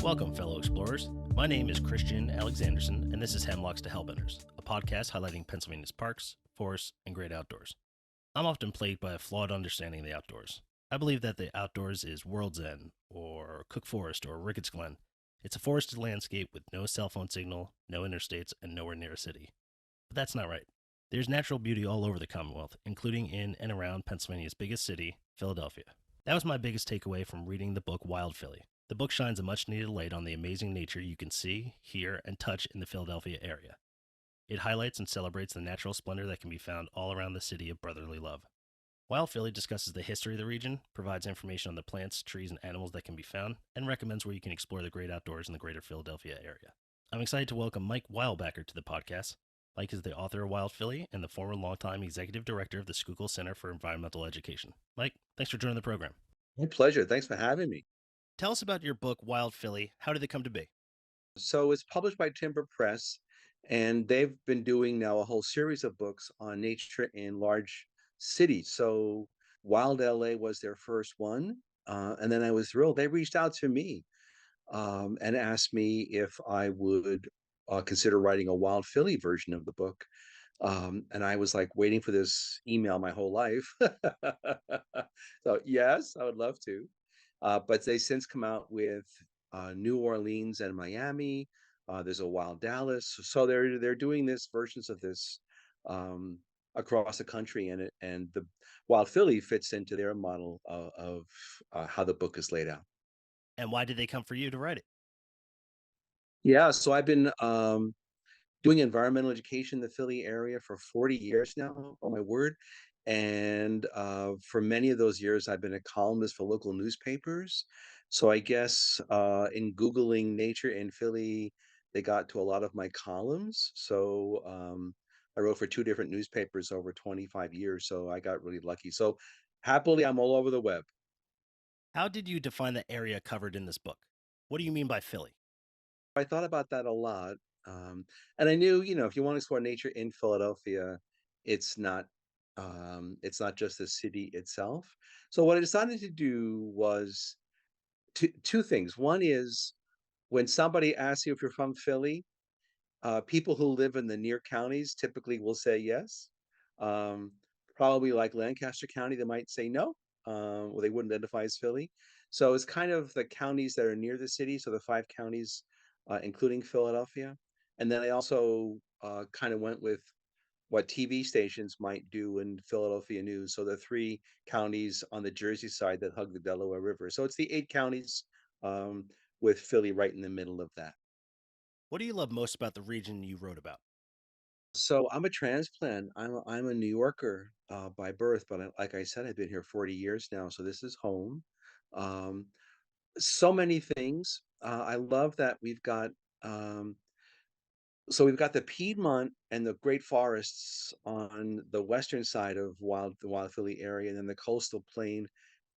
Welcome, fellow explorers. My name is Christian Alexandersen, and this is Hemlocks to Hellbenders, a podcast highlighting Pennsylvania's parks, forests, and great outdoors. I'm often plagued by a flawed understanding of the outdoors. I believe that the outdoors is World's End, or Cook Forest, or Ricketts Glen. It's a forested landscape with no cell phone signal, no interstates, and nowhere near a city. But that's not right. There's natural beauty all over the Commonwealth, including in and around Pennsylvania's biggest city, Philadelphia. That was my biggest takeaway from reading the book Wild Philly. The book shines a much needed light on the amazing nature you can see, hear, and touch in the Philadelphia area. It highlights and celebrates the natural splendor that can be found all around the city of brotherly love. Wild Philly discusses the history of the region, provides information on the plants, trees, and animals that can be found, and recommends where you can explore the great outdoors in the greater Philadelphia area. I'm excited to welcome Mike Weilbacher to the podcast. Mike is the author of Wild Philly and the former longtime executive director of the Schuylkill Center for Environmental Education. Mike, thanks for joining the program. My pleasure. Thanks for having me. Tell us about your book, Wild Philly. How did it come to be? So it's published by Timber Press, and they've been doing now a whole series of books on nature in large cities. So Wild LA was their first one. And then I was thrilled. They reached out to me and asked me if I would consider writing a Wild Philly version of the book. And I was like waiting for this email my whole life. So, yes, I would love to. But they since come out with New Orleans and Miami. There's a Wild Dallas, so they're doing this versions of this um, across the country, and the Wild Philly fits into their model of how the book is laid out. And why did they come for you to write it? Yeah, so I've been doing environmental education in the Philly area for 40 years now. Oh my word! And for many of those years, I've been a columnist for local newspapers. So I guess in Googling nature in Philly, they got to a lot of my columns. So I wrote for two different newspapers over 25 years. So I got really lucky. So happily, I'm all over the web. How did you define the area covered in this book? What do you mean by Philly? I thought about that a lot. And I knew, if you want to explore nature in Philadelphia, it's not it's not just the city itself. So what I decided to do was two things. One is when somebody asks you if you're from Philly, people who live in the near counties typically will say yes. Um, Probably like Lancaster County, they might say no, or they wouldn't identify as Philly. So it's kind of the counties that are near the city, so the five counties, including Philadelphia. And then I also kind of went with what TV stations might do in Philadelphia news. So the three counties on the Jersey side that hug the Delaware River. So it's the eight counties with Philly right in the middle of that. What do you love most about the region you wrote about? So I'm a transplant. I'm a New Yorker by birth, but like I said, I've been here 40 years now, so this is home. Um, so many things. I love that um, we've got the Piedmont and the Great Forests on the western side of the Wild Philly area, and then the coastal plain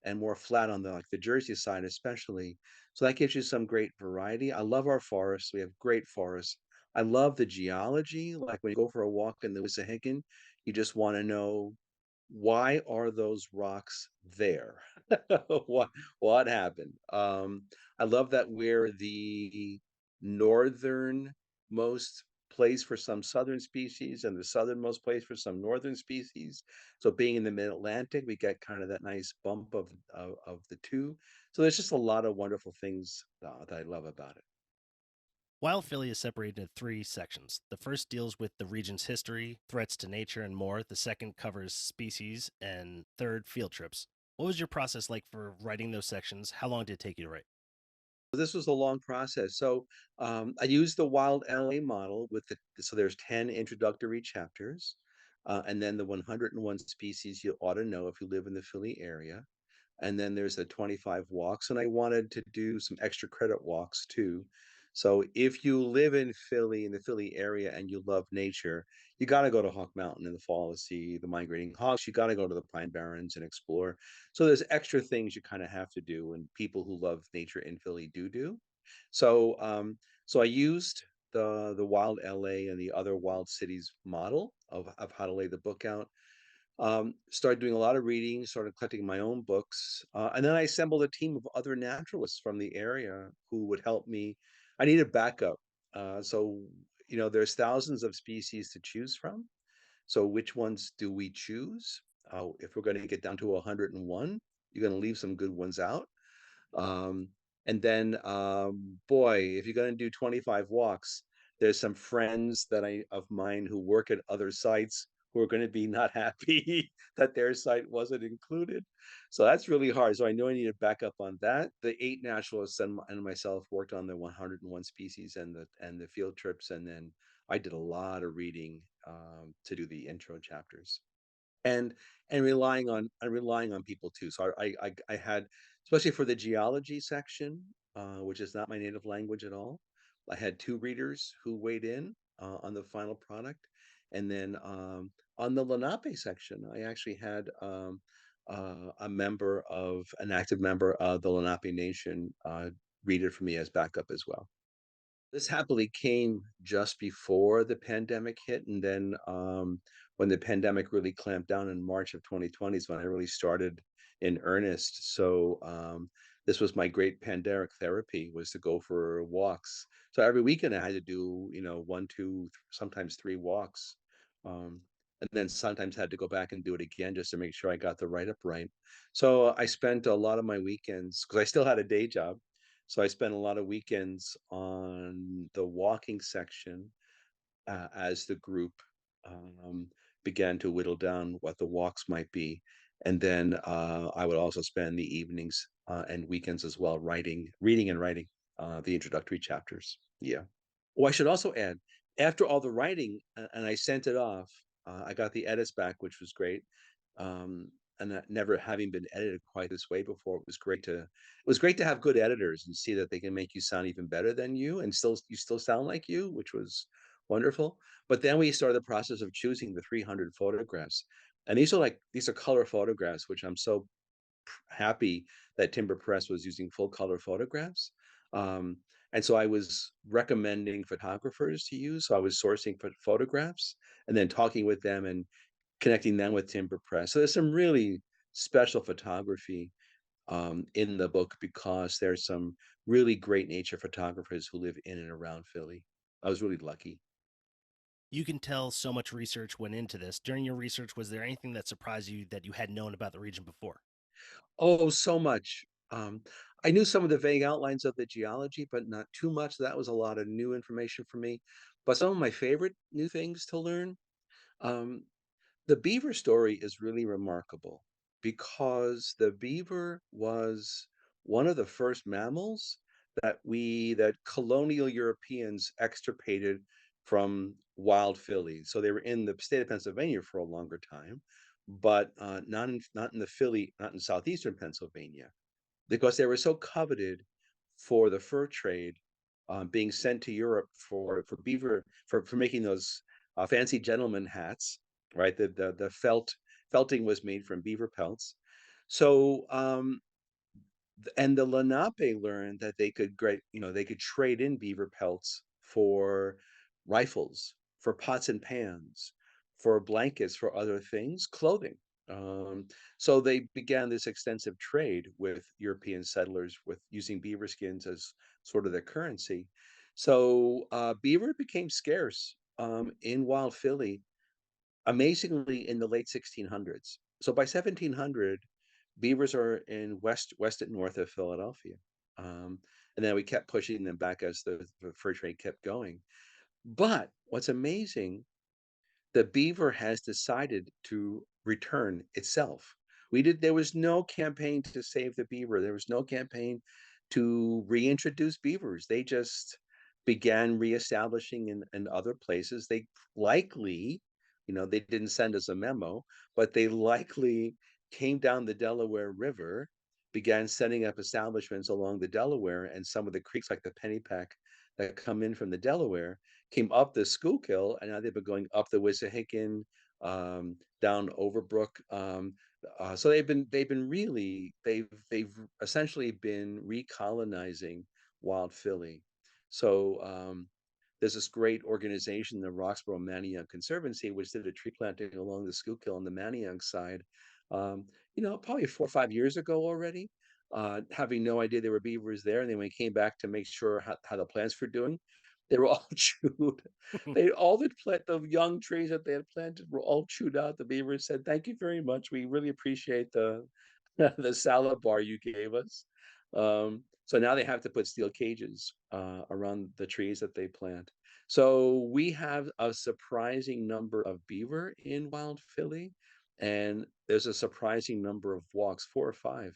and more flat on the Jersey side, especially. So that gives you some great variety. I love our forests. We have great forests. I love the geology. Like when you go for a walk in the Wissahickon, you just want to know why are those rocks there? what what happened? I love that we're the northernmost place for some southern species and the southernmost place for some northern species. So being in the mid-Atlantic, we get kind of that nice bump of the two. So there's just a lot of wonderful things that I love about it. Wild Philly is separated into three sections. The first deals with the region's history, threats to nature, and more. The second covers species, and third, field trips. What was your process like for writing those sections? How long did it take you to write? This was a long process. So I used the Wild LA model so there's 10 introductory chapters, and then the 101 species you ought to know if you live in the Philly area. And then there's the 25 walks, and I wanted to do some extra credit walks too. So if you live in Philly, in the Philly area, and you love nature, you got to go to Hawk Mountain in the fall to see the migrating hawks. You got to go to the Pine Barrens and explore. So there's extra things you kind of have to do, and people who love nature in Philly do. So so I used the Wild LA and the other wild cities model of how to lay the book out. Started doing a lot of reading, started collecting my own books, and then I assembled a team of other naturalists from the area who would help me. I needed backup. So, there's thousands of species to choose from. So which ones do we choose? If we're going to get down to 101, you're going to leave some good ones out. Um, and then, boy, if you're going to do 25 walks, there's some friends of mine who work at other sites who are going to be not happy that their site wasn't included. So that's really hard. So I know I need to back up on that. The 8 naturalists and myself worked on the 101 species and the field trips, and then I did a lot of reading to do the intro chapters and relying on people too. So I had, especially for the geology section, which is not my native language at all. I had two readers who weighed in on the final product, and then on the Lenape section, I actually had an active member of the Lenape Nation read it for me as backup as well. This happily came just before the pandemic hit, and then when the pandemic really clamped down in March of 2020 is when I really started in earnest. So this was my great pandemic therapy, was to go for walks. So every weekend I had to do, one, two, sometimes three walks. Um, and then sometimes had to go back and do it again just to make sure I got the write up right. So I spent a lot of my weekends, because I still had a day job, so I spent a lot of weekends on the walking section as the group um, began to whittle down what the walks might be. And then I would also spend the evenings and weekends as well reading and writing the introductory chapters. Yeah. Oh, I should also add, after all the writing, and I sent it off, I got the edits back, which was great. Um, and that never having been edited quite this way before, it was great to have good editors and see that they can make you sound even better than you, and still sound like you, which was wonderful. But then we started the process of choosing the 300 photographs, and these are color photographs, which I'm so happy that Timber Press was using full color photographs. Um, and so I was recommending photographers to use. So I was sourcing photographs and then talking with them and connecting them with Timber Press. So there's some really special photography in the book, because there's some really great nature photographers who live in and around Philly. I was really lucky. You can tell so much research went into this. During your research, was there anything that surprised you that you had known about the region before? Oh, so much. Um, I knew some of the vague outlines of the geology, but not too much. That was a lot of new information for me. But some of my favorite new things to learn, um, the beaver story is really remarkable, because the beaver was one of the first mammals that colonial Europeans extirpated from wild Philly. So they were in the state of Pennsylvania for a longer time, but not in the Philly, not in southeastern Pennsylvania, because they were so coveted for the fur trade, being sent to Europe for beaver for making those fancy gentleman hats, right? The felting was made from beaver pelts. So and the Lenape learned that they could trade in beaver pelts for rifles, for pots and pans, for blankets, for other things, clothing. Um, so they began this extensive trade with European settlers, with using beaver skins as sort of their currency. So beaver became scarce in wild Philly, amazingly, in the late 1600s. So by 1700, beavers are in west and north of Philadelphia. Um, and then we kept pushing them back as the fur trade kept going. But what's amazing, the beaver has decided to return itself. There was no campaign to save the beaver. There was no campaign to reintroduce beavers. They just began reestablishing in other places. They likely, they didn't send us a memo, but they likely came down the Delaware River, began setting up establishments along the Delaware and some of the creeks like the Pennypack that come in from the Delaware, came up the Schuylkill, and now they've been going up the Wissahickon, down Overbrook. So they've essentially been recolonizing wild Philly. So there's this great organization, the Roxborough Manayunk Conservancy, which did a tree planting along the Schuylkill on the Manayunk side, um, probably 4 or 5 years ago already, having no idea there were beavers there. And then when we came back to make sure how the plants were doing, they were all chewed. All the young trees that they had planted were all chewed out. The beavers said, "Thank you very much. We really appreciate the the salad bar you gave us." So now they have to put steel cages around the trees that they plant. So we have a surprising number of beaver in wild Philly, and there's a surprising number of walks, 4 or 5,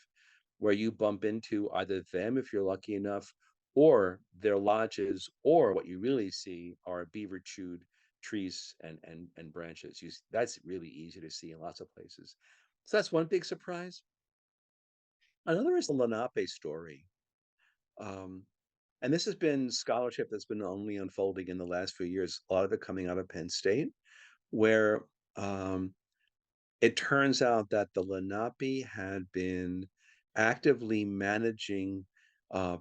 where you bump into either them if you're lucky enough, or their lodges, or what you really see are beaver chewed trees and branches. That's really easy to see in lots of places. So that's one big surprise. Another is the Lenape story. Um, and this has been scholarship that's been only unfolding in the last few years, a lot of it coming out of Penn State, where um, it turns out that the Lenape had been actively managing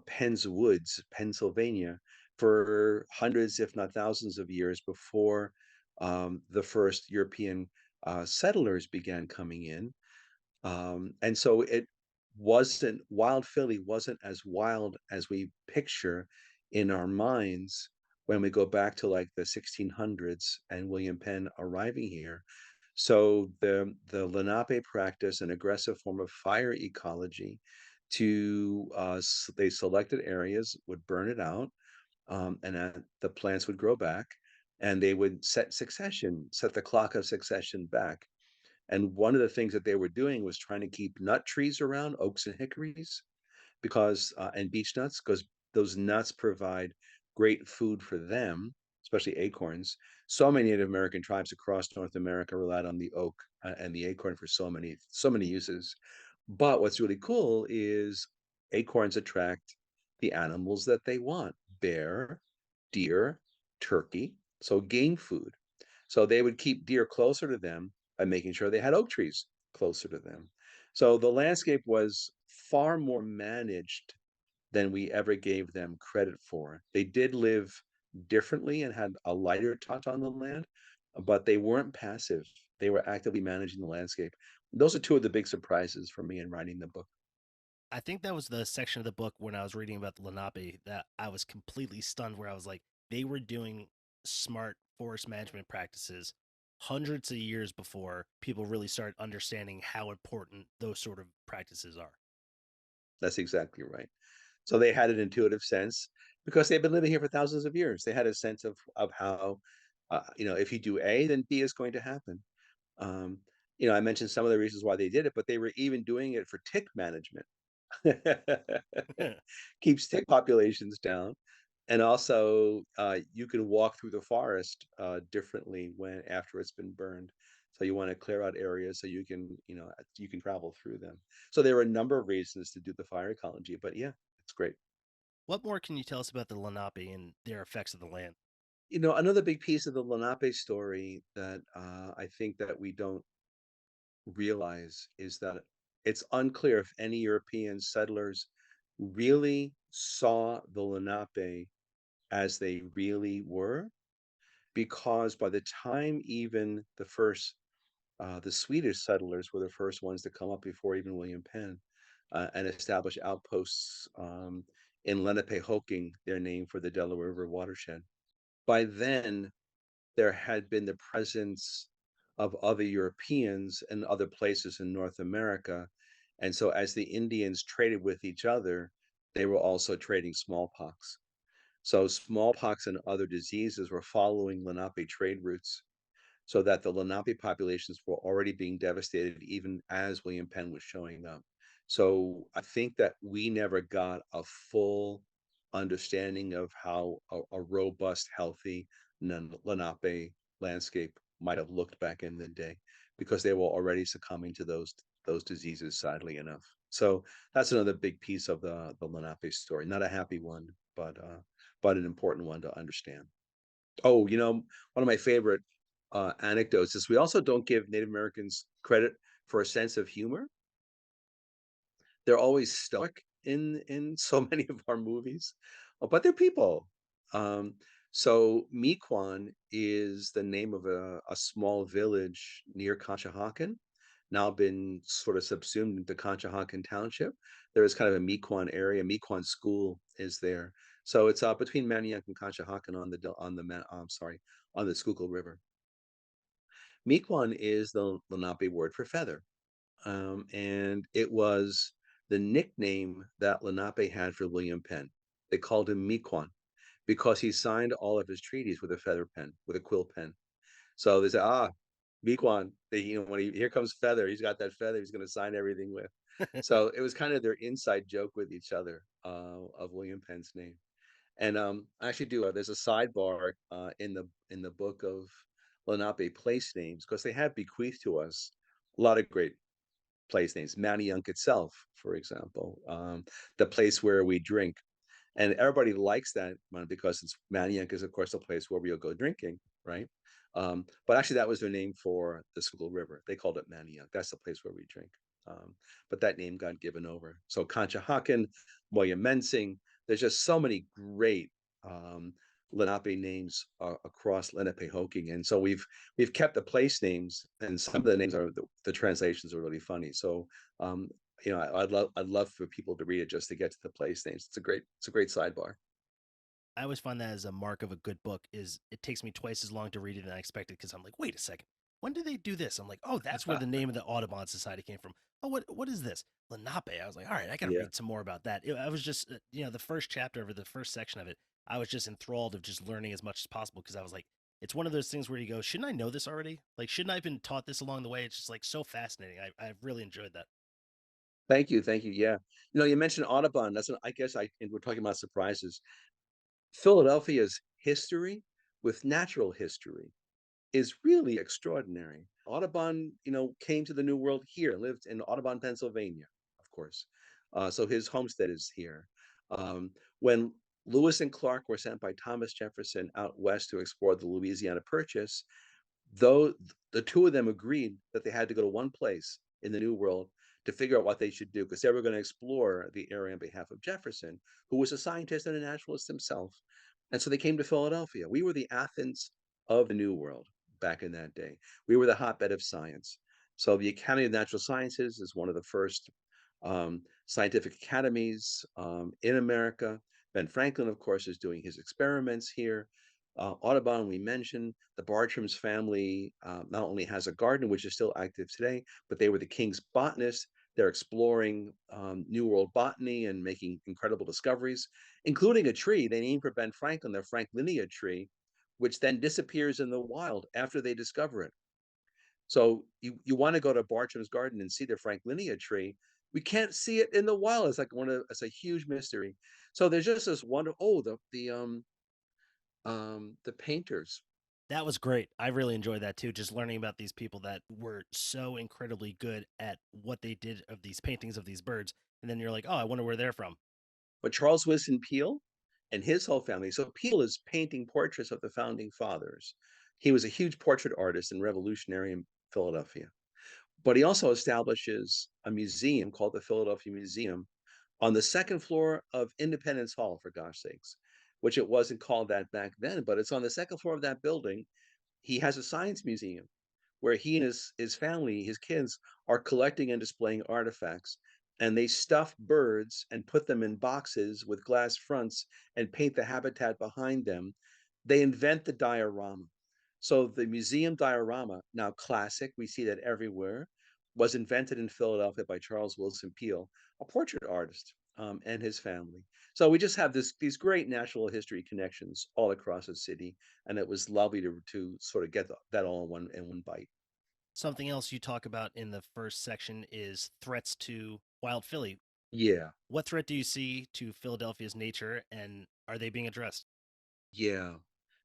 Penn's Woods, Pennsylvania, for hundreds, if not thousands of years before the first European settlers began coming in. And so Wild Philly wasn't as wild as we picture in our minds when we go back to like the 1600s and William Penn arriving here. So the Lenape practice an aggressive form of fire ecology they selected areas, would burn it out, and the plants would grow back, and they would set the clock of succession back. And one of the things that they were doing was trying to keep nut trees around, oaks and hickories, and beech nuts, because those nuts provide great food for them, especially acorns. So many Native American tribes across North America relied on the oak and the acorn for so many uses. But what's really cool is acorns attract the animals that they want: bear, deer, turkey, so game food. So they would keep deer closer to them by making sure they had oak trees closer to them. So the landscape was far more managed than we ever gave them credit for. They did live differently and had a lighter touch on the land, but they weren't passive. They were actively managing the landscape. Those are two of the big surprises for me in writing the book. I think that was the section of the book when I was reading about the Lenape that I was completely stunned, where I was like, they were doing smart forest management practices hundreds of years before people really started understanding how important those sort of practices are. That's exactly right. So they had an intuitive sense because they've been living here for thousands of years. They had a sense of how, if you do A, then B is going to happen. Um, I mentioned some of the reasons why they did it, but they were even doing it for tick management. Keeps tick populations down. And also, you can walk through the forest differently when after it's been burned. So you want to clear out areas so you can travel through them. So there are a number of reasons to do the fire ecology, but yeah, it's great. What more can you tell us about the Lenape and their effects of the land? Another big piece of the Lenape story that I think that we don't realize is that it's unclear if any European settlers really saw the Lenape as they really were, because by the time even the Swedish settlers were the first ones to come up before even William Penn and establish outposts in Lenapehoking, their name for the Delaware River watershed. By then, there had been the presence of other Europeans and other places in North America. And so, as the Indians traded with each other, they were also trading smallpox. So, smallpox and other diseases were following Lenape trade routes, so that the Lenape populations were already being devastated even as William Penn was showing up. So I think that we never got a full understanding of how a robust, healthy Lenape landscape might have looked back in the day, because they were already succumbing to those diseases, sadly enough. So that's another big piece of the Lenape story. Not a happy one, but an important one to understand. Oh, one of my favorite anecdotes is we also don't give Native Americans credit for a sense of humor. They're always stoic in so many of our movies, but they're people. Um, So Mequon is the name of a small village near Conshohocken, now been sort of subsumed into Conshohocken Township. There is kind of a Mequon area. Mequon School is there. So it's between Manayunk and Conshohocken on the Schuylkill River. Mequon is the Lenape word for feather. And it was the nickname that Lenape had for William Penn. They called him Mequon because he signed all of his treaties with a feather pen, with a quill pen. So they say, Mequon, here comes Feather. He's got that feather. He's going to sign everything with. So it was kind of their inside joke with each other of William Penn's name. And I actually do. There's a sidebar in the book of Lenape place names because they have bequeathed to us a lot of great place names. Manayunk itself, for example, the place where we drink. And everybody likes that one because it's Manayunk is, of course, the place where we'll go drinking, right? But actually, that was their name for the Schuylkill River. They called it Manayunk. That's the place where we drink. But that name got given over. So Conshohocken, Moyamensing, there's just so many great um, Lenape names across Lenapehoking, and so we've kept the place names, and some of the names are the translations are really funny. So um, I'd love for people to read it just to get to the place names. It's a great sidebar. I always find that as a mark of a good book is it takes me twice as long to read it than I expected because I'm like, wait a second, when did they do this? I'm like, oh, that's where the name of the Audubon Society came from. Oh, what is this? Lenape. I was like, all right, I got to Yeah. read some more about that. I was just, the first chapter of it, the first section of it, I was just enthralled of just learning as much as possible because I was like, it's one of those things where you go, shouldn't I know this already? Like, shouldn't I have been taught this along the way? It's just like so fascinating. I've really enjoyed that. Thank you, thank you. Yeah, you mentioned Audubon. I guess and we're talking about surprises. Philadelphia's history with natural history is really extraordinary. Audubon, came to the New World here, lived in Audubon, Pennsylvania, of course. So his homestead is here. When Lewis and Clark were sent by Thomas Jefferson out west to explore the Louisiana Purchase, though the two of them agreed that they had to go to one place in the New World to figure out what they should do because they were going to explore the area on behalf of Jefferson, who was a scientist and a naturalist himself. And so they came to Philadelphia. We were the Athens of the New World back in that day. We were the hotbed of science. So the Academy of Natural Sciences is one of the first scientific academies in America. Ben Franklin, of course, is doing his experiments here. Audubon, we mentioned, the Bartram's family not only has a garden, which is still active today, but they were the king's botanists. They're exploring New World botany and making incredible discoveries, including a tree they named for Ben Franklin, the Franklinia tree, which then disappears in the wild after they discover it. So you want to go to Bartram's garden and see the Franklinia tree. We can't see it in the wild. It's a huge mystery. So there's just this wonder. Oh, the painters. That was great. I really enjoyed that too. Just learning about these people that were so incredibly good at what they did of these paintings of these birds. And then you're like, oh, I wonder where they're from. But Charles Wilson Peale and his whole family. So Peale is painting portraits of the founding fathers. He was a huge portrait artist and revolutionary in Philadelphia. But he also establishes a museum called the Philadelphia Museum on the second floor of Independence Hall, for gosh sakes, which it wasn't called that back then, but it's on the second floor of that building. He has a science museum where he and his family, his kids, are collecting and displaying artifacts. And they stuff birds and put them in boxes with glass fronts and paint the habitat behind them. They invent the diorama. So the museum diorama, now classic, we see that everywhere, was invented in Philadelphia by Charles Wilson Peale, a portrait artist, and his family. So we just have these great natural history connections all across the city, and it was lovely to sort of get that all in one bite. Something else you talk about in the first section is threats to wild Philly. Yeah, What threat do you see to Philadelphia's nature and are they being addressed? yeah.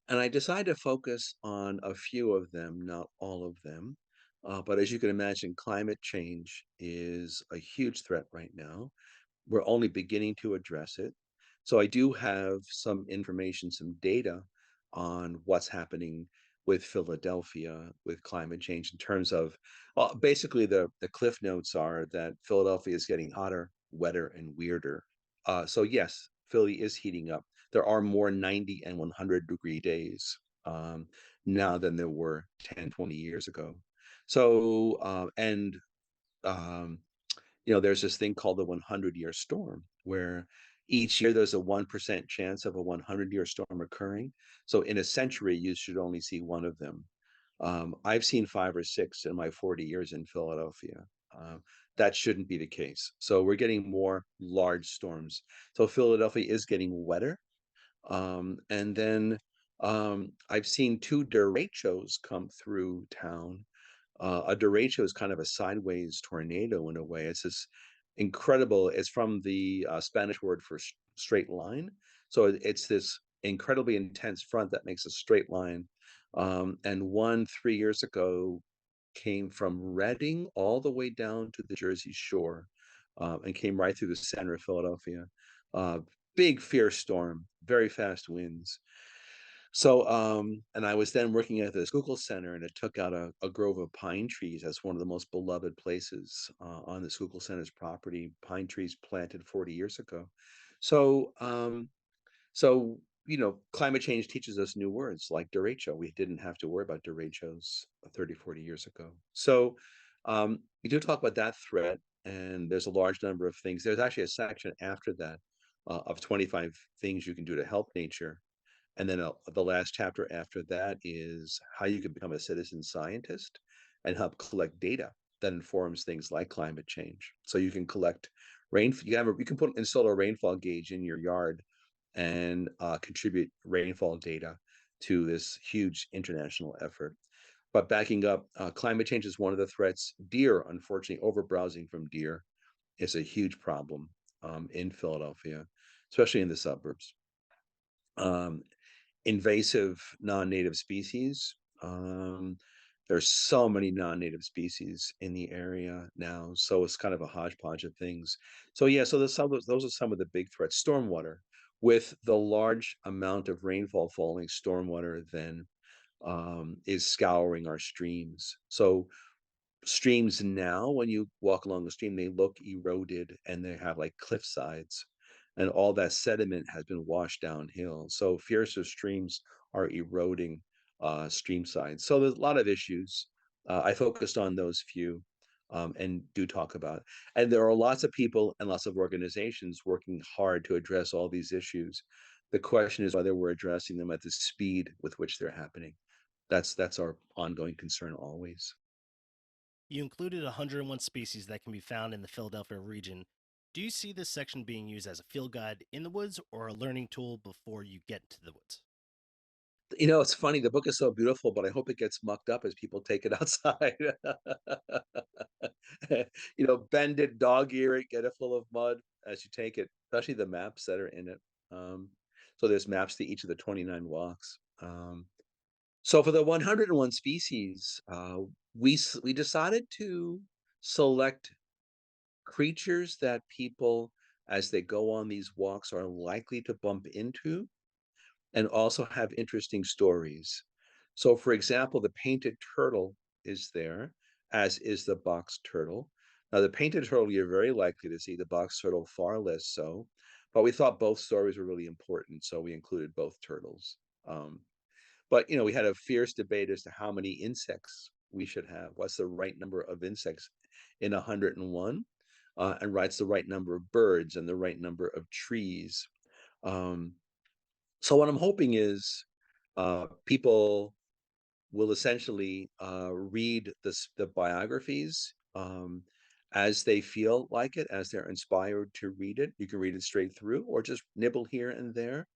And I decided to focus on a few of them, not all of them. But as you can imagine, climate change is a huge threat right now. We're only beginning to address it. So I do have some information, some data on what's happening with Philadelphia with climate change in terms of, well, basically the cliff notes are that Philadelphia is getting hotter, wetter, and weirder. So yes, Philly is heating up. There are more 90 and 100-degree days um, now than there were 10, 20 years ago. So, and um, there's this thing called the 100-year storm, where each year there's a 1% chance of a 100-year storm occurring. So in a century, you should only see one of them. I've seen 5 or 6 in my 40 years in Philadelphia. Um, that shouldn't be the case. So we're getting more large storms. So Philadelphia is getting wetter. And then I've seen 2 derechos come through town. A derecho is kind of a sideways tornado in a way. It's this incredible. It's from the Spanish word for straight line. So it's this incredibly intense front that makes a straight line. And one 3 years ago came from Reading all the way down to the Jersey Shore, and came right through the center of Philadelphia. Uh, Big, fierce storm, very fast winds. So, and I was then working at the Schuylkill Center, and it took out a grove of pine trees. That's one of the most beloved places on the Schuylkill Center's property. Pine trees planted 40 years ago. So, climate change teaches us new words like derecho. We didn't have to worry about derechos 30, 40 years ago. So, we do talk about that threat, and there's a large number of things. There's actually a section after that of 25 things you can do to help nature, and then the last chapter after that is how you can become a citizen scientist and help collect data that informs things like climate change. So you can collect rain. You can install a rainfall gauge in your yard and contribute rainfall data to this huge international effort. But backing up, climate change is one of the threats. Deer, unfortunately, overbrowsing from deer is a huge problem in Philadelphia, especially in the suburbs. Um, Invasive non-native species. There's so many non-native species in the area now, so it's kind of a hodgepodge of things. So yeah, so those are some of the big threats. Stormwater, with the large amount of rainfall falling, stormwater then is scouring our streams. So streams now, when you walk along the stream, they look eroded and they have like cliff sides, and all that sediment has been washed downhill. So fiercer streams are eroding stream sides. So there's a lot of issues. I focused on those few, and do talk about it. And there are lots of people and lots of organizations working hard to address all these issues. The question is whether we're addressing them at the speed with which they're happening. That's our ongoing concern always. You included 101 species that can be found in the Philadelphia region. Do you see this section being used as a field guide in the woods or a learning tool before you get to the woods? It's funny, the book is so beautiful, but I hope it gets mucked up as people take it outside. Bend it, dog ear it, get it full of mud as you take it, especially the maps that are in it. Um, so there's maps to each of the 29 walks. So for the 101 species, we decided to select creatures that people, as they go on these walks, are likely to bump into and also have interesting stories. So, for example, the painted turtle is there, as is the box turtle. Now, the painted turtle you're very likely to see, the box turtle far less so, but we thought both stories were really important, so we included both turtles. But we had a fierce debate as to how many insects we should have. What's the right number of insects in 101? And what's the right number of birds and the right number of trees? Um, so what I'm hoping is people will essentially read the biographies as they feel like it, as they're inspired to read it. You can read it straight through or just nibble here and there.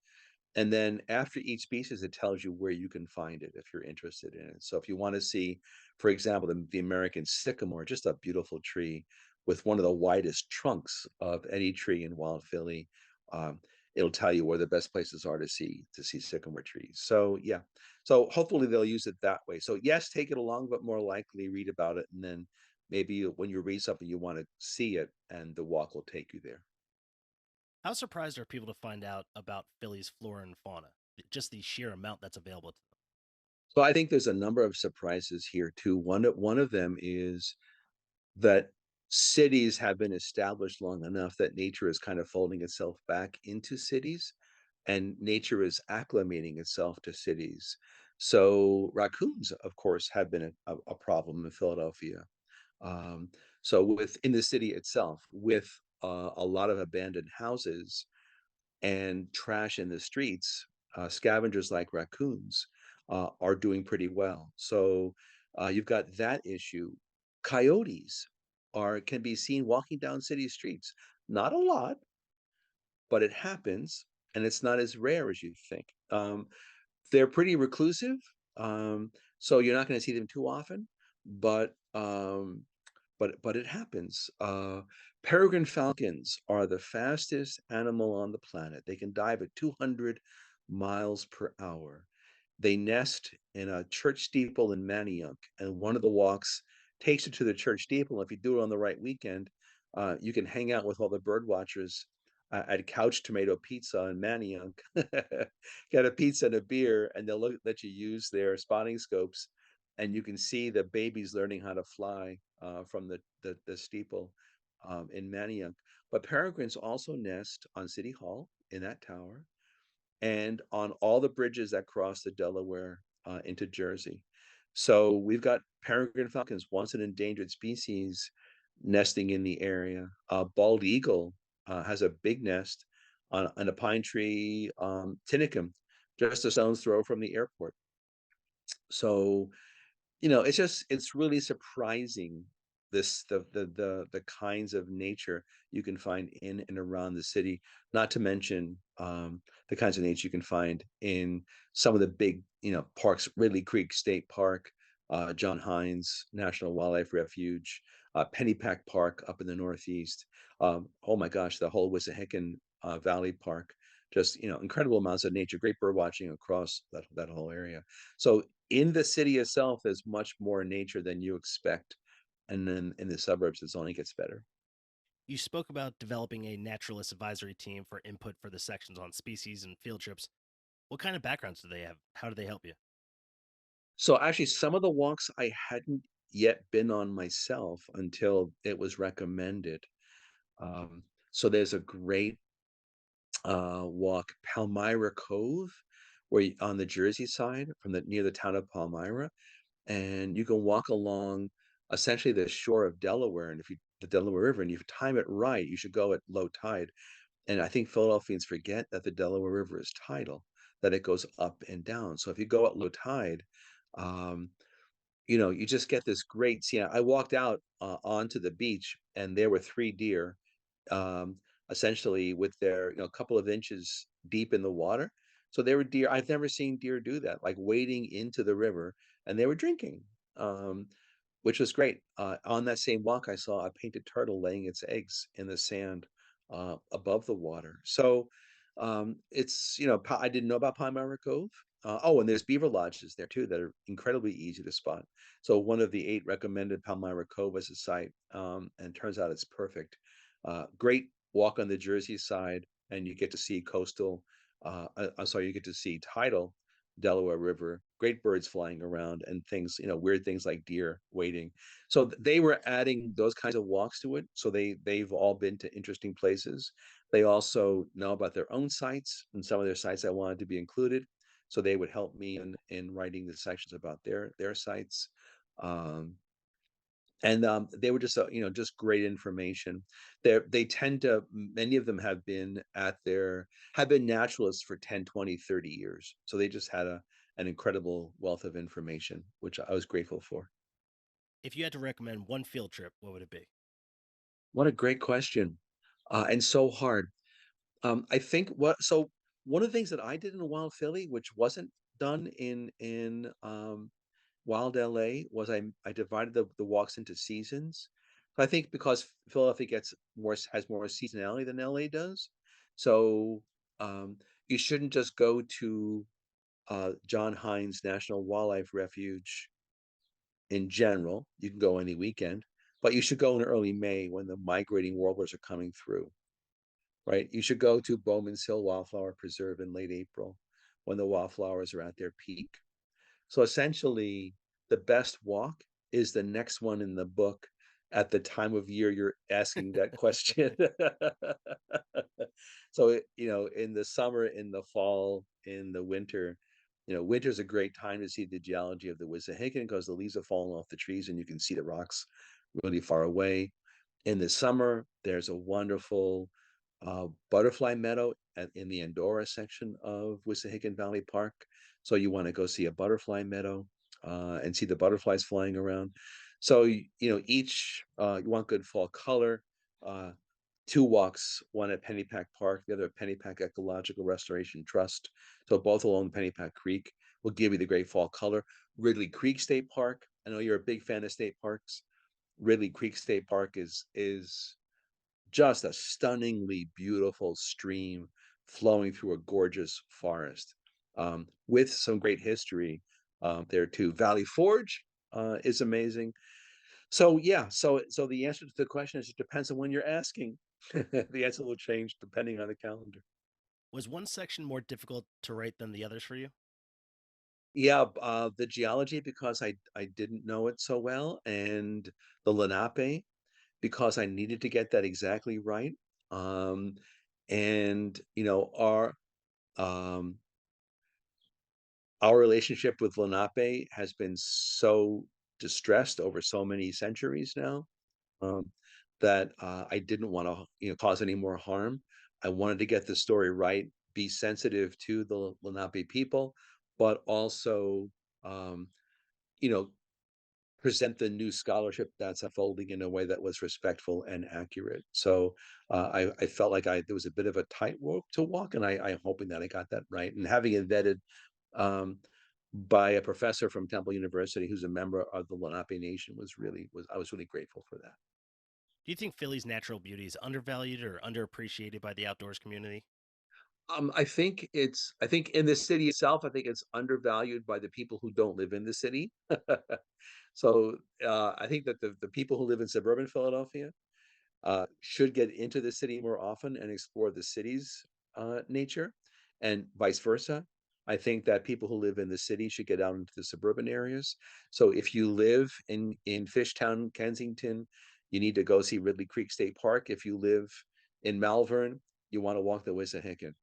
And then after each species, it tells you where you can find it if you're interested in it. So if you want to see, for example, the American sycamore, just a beautiful tree with one of the widest trunks of any tree in Wild Philly, um, it'll tell you where the best places are to see sycamore trees. So yeah, so hopefully they'll use it that way. So yes, take it along, but more likely read about it, and then maybe when you read something, you want to see it, and the walk will take you there. How surprised are people to find out about Philly's flora and fauna? Just the sheer amount that's available to them. So I think there's a number of surprises here too. One of them is that cities have been established long enough that nature is kind of folding itself back into cities, and nature is acclimating itself to cities. So raccoons, of course, have been a problem in Philadelphia. Um, so within the city itself, with a lot of abandoned houses and trash in the streets, scavengers like raccoons are doing pretty well. So you've got that issue. Coyotes can be seen walking down city streets. Not a lot, but it happens, and it's not as rare as you think. They're pretty reclusive, so you're not going to see them too often, but but it happens. Peregrine falcons are the fastest animal on the planet. They can dive at 200 miles per hour. They nest in a church steeple in Manayunk, and one of the walks takes you to the church steeple. If you do it on the right weekend, you can hang out with all the bird watchers at Couch Tomato Pizza in Manayunk. Get a pizza and a beer, and let you use their spotting scopes, and you can see the babies learning how to fly from the steeple in Manayunk. But peregrines also nest on City Hall in that tower and on all the bridges that cross the Delaware into Jersey. So we've got peregrine falcons, once an endangered species, nesting in the area. Bald eagle has a big nest on a pine tree, Tinicum, just a stone's throw from the airport. So it's really surprising, the kinds of nature you can find in and around the city, not to mention the kinds of nature you can find in some of the big parks. Ridley Creek State Park, John Hines National Wildlife Refuge, Pennypack Park up in the Northeast. Oh my gosh, the whole Wissahickon Valley Park, just incredible amounts of nature, great bird watching across that whole area. So in the city itself, there's much more nature than you expect. And then in the suburbs, it only gets better. You spoke about developing a naturalist advisory team for input for the sections on species and field trips. What kind of backgrounds do they have? How do they help you? So actually, some of the walks I hadn't yet been on myself until it was recommended. So there's a great walk, Palmyra Cove, on the Jersey side from the near the town of Palmyra, and you can walk along essentially the shore of Delaware, and if you the Delaware River, and if you time it right, you should go at low tide. And I think Philadelphians forget that the Delaware River is tidal, that it goes up and down. So if you go at low tide, um, you just get this great scene. I walked out onto the beach, and there were three deer, um, essentially with their a couple of inches deep in the water. So they were deer. I've never seen deer do that, like wading into the river, and they were drinking, um, which was great. On that same walk, I saw a painted turtle laying its eggs in the sand above the water. So it's I didn't know about Palmyra Cove. Oh, and there's beaver lodges there too that are incredibly easy to spot. So one of the 8 recommended Palmyra Cove as a site, and turns out it's perfect. Great walk on the Jersey side, and you get to see coastal. I'm sorry, you get to see tidal Delaware River. Great birds flying around and things, weird things like deer wading. So they were adding those kinds of walks to it. So they've all been to interesting places. They also know about their own sites, and some of their sites I wanted to be included. So they would help me in writing the sections about their sites. Um, and they were just great information. They tend to, many of them have been naturalists for 10, 20, 30 years. So they just had an incredible wealth of information, which I was grateful for. If you had to recommend one field trip, what would it be? What a great question, and so hard. I think one of the things that I did in Wild Philly, which wasn't done in Wild LA, was I divided the walks into seasons. I think because Philadelphia has more seasonality than LA does, so um, you shouldn't just go to John Hines National Wildlife Refuge in general. You can go any weekend, but you should go in early May when the migrating warblers are coming through. Right? You should go to Bowman's Hill Wildflower Preserve in late April when the wildflowers are at their peak. So essentially, the best walk is the next one in the book. at the time of year you're asking that question. So, in the summer, in the fall, in the winter, winter's a great time to see the geology of the Wissahickon because the leaves are falling off the trees and you can see the rocks really far away. In the summer, there's a wonderful butterfly meadow in the Andorra section of Wissahickon Valley Park. So you want to go see a butterfly meadow and see the butterflies flying around. So each you want good fall color. Uh, Two walks, one at Pennypack Park, the other at Pennypack Ecological Restoration Trust. So both along Pennypack Creek will give you the great fall color. Ridley Creek State Park. I know you're a big fan of state parks. Ridley Creek State Park is just a stunningly beautiful stream flowing through a gorgeous forest with some great history there too. Valley Forge is amazing. So yeah, so the answer to the question is it depends on when you're asking. The answer will change depending on the calendar. Was one section more difficult to write than the others for you? Yeah, the geology because I didn't know it so well, and the Lenape because I needed to get that exactly right. Um, and um, our relationship with Lenape has been so distressed over so many centuries now um, that I didn't want to cause any more harm. I wanted to get the story right, be sensitive to the Lenape people, but also um, you know present the new scholarship that's unfolding in a way that was respectful and accurate. So I felt like there was a bit of a tightrope to walk, and I'm hoping that I got that right. And having it vetted um, by a professor from Temple University who's a member of the Lenape Nation was I was really grateful for that. Do you think Philly's natural beauty is undervalued or underappreciated by the outdoors community? I think in the city itself, I think it's undervalued by the people who don't live in the city. So I think that the people who live in suburban Philadelphia should get into the city more often and explore the city's nature, and vice versa. I think that people who live in the city should get out into the suburban areas. So if you live in Fishtown, Kensington, you need to go see Ridley Creek State Park. If you live in Malvern, you want to walk the Wissahickon.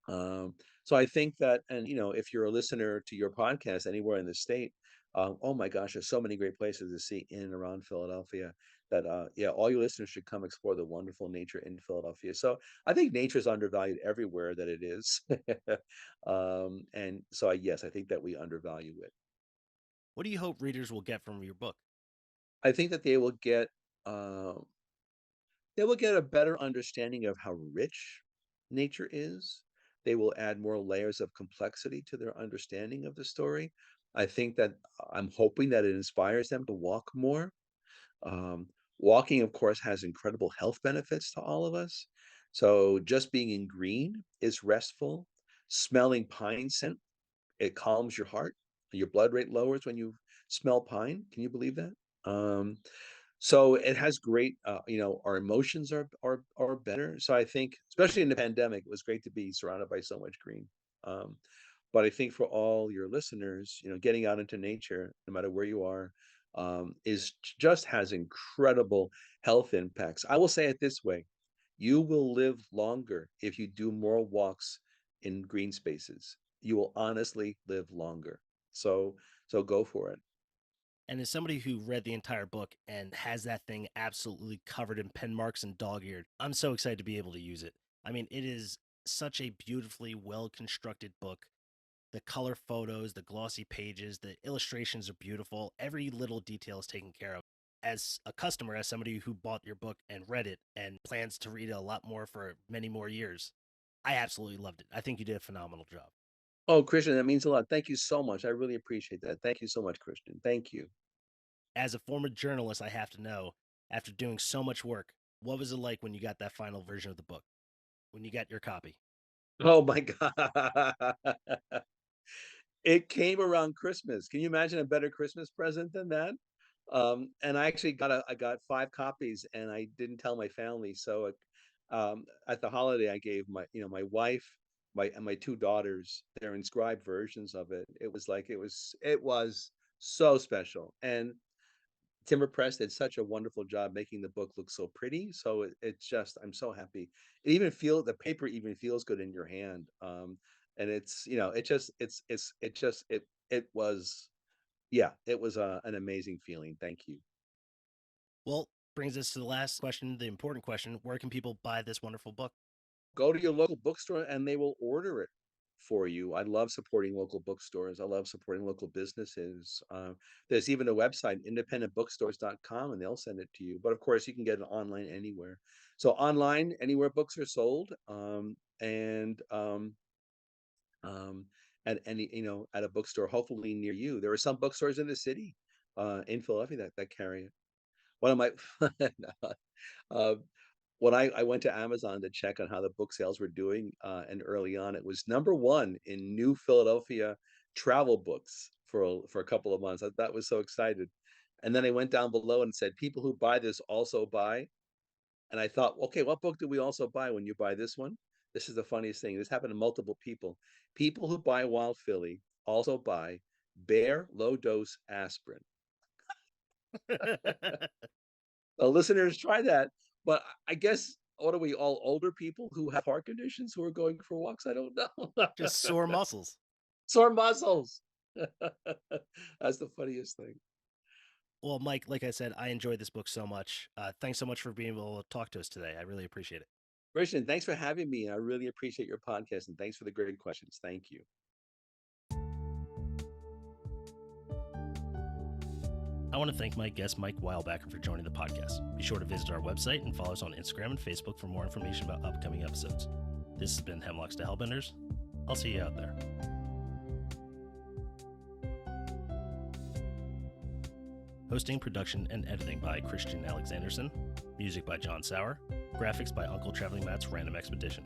So I think that, and if you're a listener to your podcast anywhere in the state, oh my gosh, there's so many great places to see in and around Philadelphia that, yeah, all your listeners should come explore the wonderful nature in Philadelphia. So I think nature is undervalued everywhere that it is. And so, yes, I think that we undervalue it. What do you hope readers will get from your book? I think that uh, they will get a better understanding of how rich nature is. They will add more layers of complexity to their understanding of the story. I think that I'm hoping that it inspires them to walk more. Um, Walking, of course, has incredible health benefits to all of us. So just being in green is restful. Smelling pine scent, it calms your heart. Your blood rate lowers when you smell pine. Can you believe that? Um, so it has great, our emotions are better. So I think, especially in the pandemic, it was great to be surrounded by so much green. Um, but I think for all your listeners, getting out into nature, no matter where you are, just has incredible health impacts. I will say it this way: you will live longer if you do more walks in green spaces. You will honestly live longer. So, so go for it. And as somebody who read the entire book and has that thing absolutely covered in pen marks and dog eared, I'm so excited to be able to use it. I mean, it is such a beautifully well constructed book. The color photos, the glossy pages, the illustrations are beautiful. Every little detail is taken care of. As a customer, as somebody who bought your book and read it and plans to read it a lot more for many more years, I absolutely loved it. I think you did a phenomenal job. Oh, Christian, that means a lot. Thank you so much. I really appreciate that. Thank you so much, Christian. Thank you. As a former journalist, I have to know, after doing so much work, what was it like when you got that final version of the book? When you got your copy? Oh my God. It came around Christmas. Can you imagine a better Christmas present than that? And I got 5 copies and I didn't tell my family. So at the holiday, I gave my wife, and my 2 daughters their inscribed versions of it. It was so special. And Timber Press did such a wonderful job making the book look so pretty. So it's just, I'm so happy. The paper even feels good in your hand. And it's, it was, yeah, it was an amazing feeling. Thank you. Well, brings us to the last question, the important question. Where can people buy this wonderful book? Go to your local bookstore and they will order it for you. I love supporting local bookstores. I love supporting local businesses. There's even a website, independentbookstores.com, and they'll send it to you. But of course, you can get it online anywhere. So online, anywhere books are sold, and um, at any, at a bookstore, hopefully near you. There are some bookstores in the city, in Philadelphia that carry it. One of my uh, when I went to Amazon to check on how the book sales were doing, and early on, it was number one in New Philadelphia travel books for a couple of months. That was so excited. And then I went down below and said, people who buy this also buy. And I thought, okay, what book do we also buy when you buy this one? This is the funniest thing. This happened to multiple people. People who buy Wild Philly also buy Bear Low Dose Aspirin. Listeners, try that. But I guess, what are we, all older people who have heart conditions who are going for walks? I don't know. Just sore muscles. Sore muscles. That's the funniest thing. Well, Mike, like I said, I enjoyed this book so much. Thanks so much for being able to talk to us today. I really appreciate it. Christian, thanks for having me. I really appreciate your podcast, and thanks for the great questions. Thank you. I want to thank my guest, Mike Weilbacher, for joining the podcast. Be sure to visit our website and follow us on Instagram and Facebook for more information about upcoming episodes. This has been Hemlocks to Hellbenders. I'll see you out there. Hosting, production, and editing by Christian Alexandersen. Music by John Sauer. Graphics by Uncle Traveling Matt's Random Expedition.